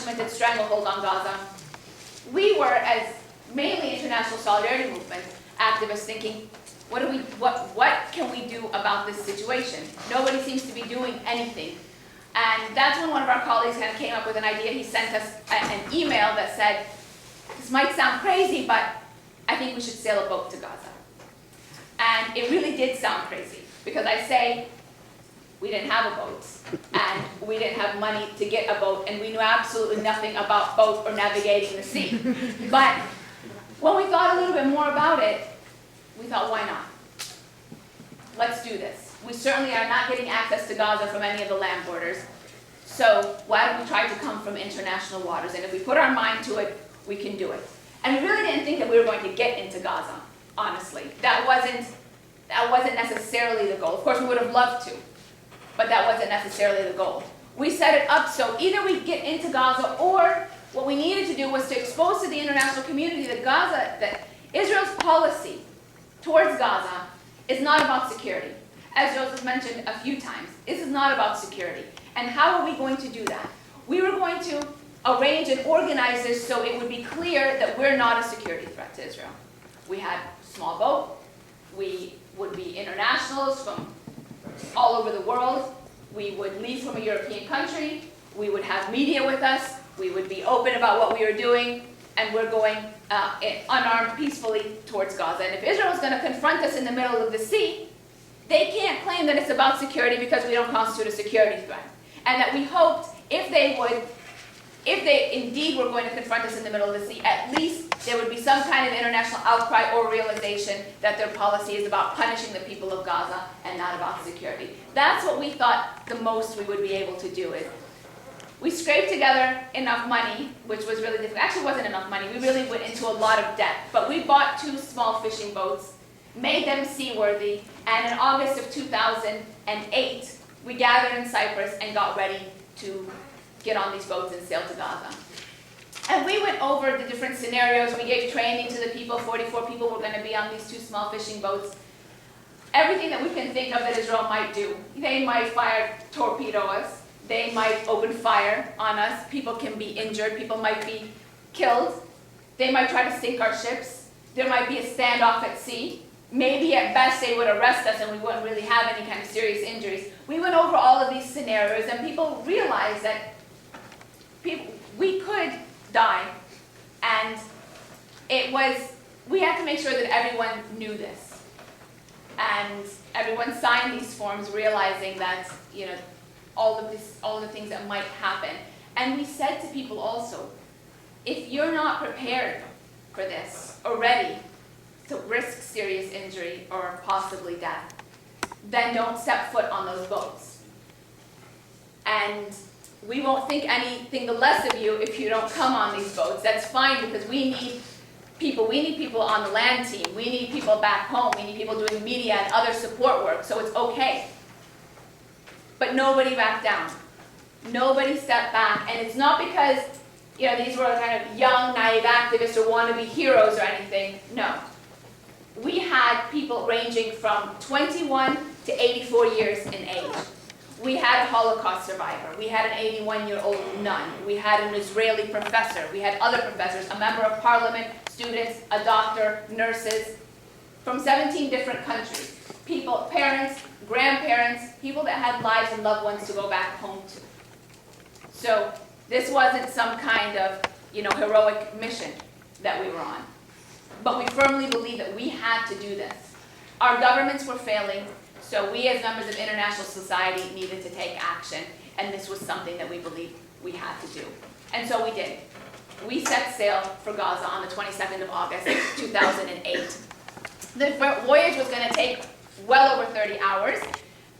undocumented stranglehold on Gaza, we were, as mainly international solidarity movement activists, thinking, what can we do about this situation? Nobody seems to be doing anything. And that's when one of our colleagues kind of came up with an idea. He sent us an email that said, this might sound crazy, but I think we should sail a boat to Gaza. And it really did sound crazy, because I say, we didn't have a boat, and we didn't have money to get a boat, and we knew absolutely nothing about boat or navigating the sea. But when we thought a little bit more about it, we thought, why not? Let's do this. We certainly are not getting access to Gaza from any of the land borders, so why don't we try to come from international waters? And if we put our mind to it, we can do it. And we really didn't think that we were going to get into Gaza, honestly. That wasn't necessarily the goal. Of course, we would have loved to, but that wasn't necessarily the goal. We set it up so either we get into Gaza, or what we needed to do was to expose to the international community that Israel's policy towards Gaza is not about security. As Joseph mentioned a few times, this is not about security. And how are we going to do that? We were going to arrange and organize this so it would be clear that we're not a security threat to Israel. We had a small boat. We would be internationals from all over the world. We would leave from a European country. We would have media with us. We would be open about what we were doing. And we're going unarmed peacefully towards Gaza. And if Israel is going to confront us in the middle of the sea, they can't claim that it's about security because we don't constitute a security threat. And that we hoped if they indeed were going to confront us in the middle of the sea, at least there would be some kind of international outcry or realization that their policy is about punishing the people of Gaza and not about security. That's what we thought the most we would be able to do. Is we scraped together enough money, which was really difficult. Actually, it wasn't enough money. We really went into a lot of debt. But we bought 2 small fishing boats, made them seaworthy, and in August of 2008, we gathered in Cyprus and got ready to get on these boats and sail to Gaza. And we went over the different scenarios. We gave training to the people. 44 people were going to be on these 2 small fishing boats. Everything that we can think of that Israel might do. They might torpedo us. They might open fire on us. People can be injured. People might be killed. They might try to sink our ships. There might be a standoff at sea. Maybe at best they would arrest us and we wouldn't really have any kind of serious injuries. We went over all of these scenarios and people realized that we could die. And we had to make sure that everyone knew this. And everyone signed these forms realizing that, all of the things that might happen. And we said to people also, if you're not prepared for this or ready to risk serious injury or possibly death, then don't step foot on those boats. And we won't think anything the less of you if you don't come on these boats. That's fine, because we need people. We need people on the land team. We need people back home. We need people doing media and other support work, so it's okay. But nobody backed down. Nobody stepped back. And it's not because these were kind of young, naive activists or wannabe heroes or anything. No. We had people ranging from 21 to 84 years in age. We had a Holocaust survivor. We had an 81-year-old nun. We had an Israeli professor. We had other professors, a member of parliament, students, a doctor, nurses, from 17 different countries. People, parents, grandparents, people that had lives and loved ones to go back home to. So this wasn't some kind of, heroic mission that we were on. But we firmly believe that we had to do this. Our governments were failing, so we as members of international society needed to take action, and this was something that we believed we had to do. And so we did. We set sail for Gaza on the 22nd of August, 2008. The voyage was going to take well over 30 hours,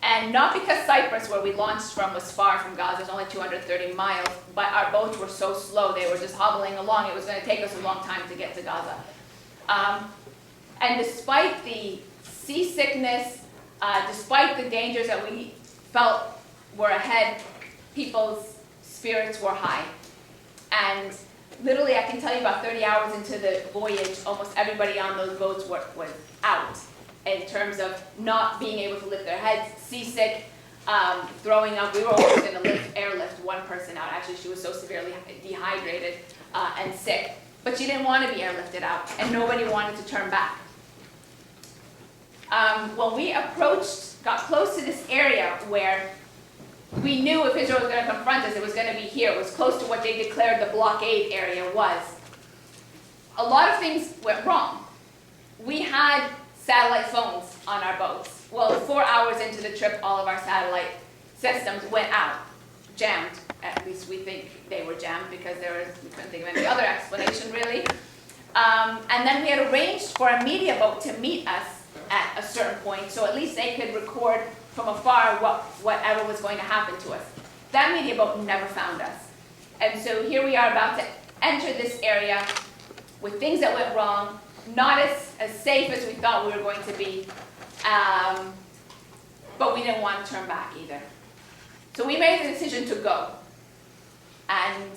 and not because Cyprus, where we launched from, was far from Gaza. It's only 230 miles, but our boats were so slow, they were just hobbling along. It was going to take us a long time to get to Gaza. And despite the seasickness, despite the dangers that we felt were ahead, people's spirits were high. And literally, I can tell you about 30 hours into the voyage, almost everybody on those boats was out in terms of not being able to lift their heads, seasick, throwing up. We were almost going to airlift one person out. Actually, she was so severely dehydrated and sick. But she didn't want to be airlifted out, and nobody wanted to turn back. When we got close to this area where we knew if Israel was going to confront us, it was going to be here. It was close to what they declared the blockade area was. A lot of things went wrong. We had satellite phones on our boats. Well, 4 hours into the trip, all of our satellite systems went out, jammed. At least we think they were jammed because we couldn't think of any other explanation, really. And then we had arranged for a media boat to meet us at a certain point, so at least they could record from afar whatever was going to happen to us. That media boat never found us. And so here we are about to enter this area with things that went wrong, not as safe as we thought we were going to be, but we didn't want to turn back either. So we made the decision to go. And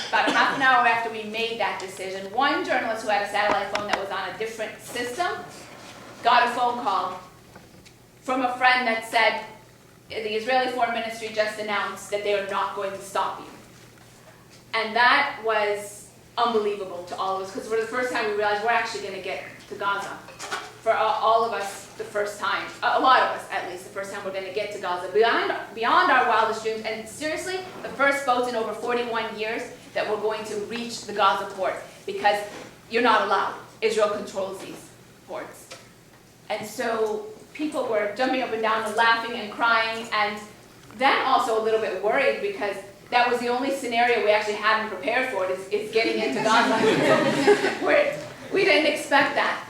about a half an hour after we made that decision, one journalist who had a satellite phone that was on a different system got a phone call from a friend that said, the Israeli Foreign Ministry just announced that they are not going to stop you. And that was unbelievable to all of us, because for the first time we realized we're actually going to get to Gaza. For all of us, the first time, a lot of us at least, the first time we're going to get to Gaza, beyond our wildest dreams, and seriously, the first boats in over 41 years that we're going to reach the Gaza port, because you're not allowed. Israel controls these ports. And so people were jumping up and down and laughing and crying, and then also a little bit worried, because that was the only scenario we actually hadn't prepared for, is getting into Gaza. We didn't expect that.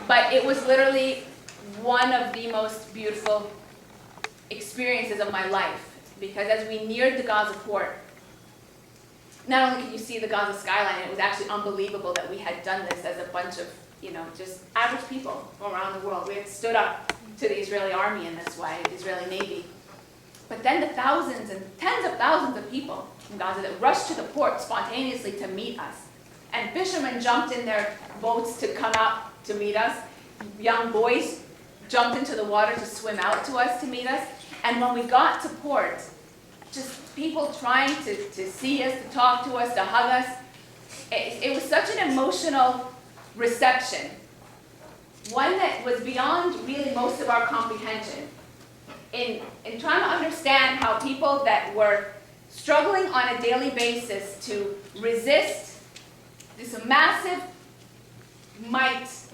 But it was literally one of the most beautiful experiences of my life, because as we neared the Gaza port, not only could you see the Gaza skyline, it was actually unbelievable that we had done this as a bunch of, just average people from around the world. We had stood up to the Israeli army in this way, the Israeli Navy. But then the thousands and tens of thousands of people in Gaza that rushed to the port spontaneously to meet us. And fishermen jumped in their boats to come out to meet us. Young boys jumped into the water to swim out to us to meet us. And when we got to port, just people trying to see us, to talk to us, to hug us. It was such an emotional reception, one that was beyond really most of our comprehension. In trying to understand how people that were struggling on a daily basis to resist this massive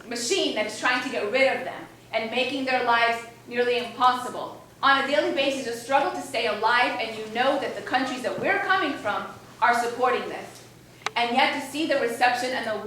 machine that is trying to get rid of them and making their lives nearly impossible. On a daily basis, a struggle to stay alive, and you know that the countries that we're coming from are supporting this. And yet to see the reception and the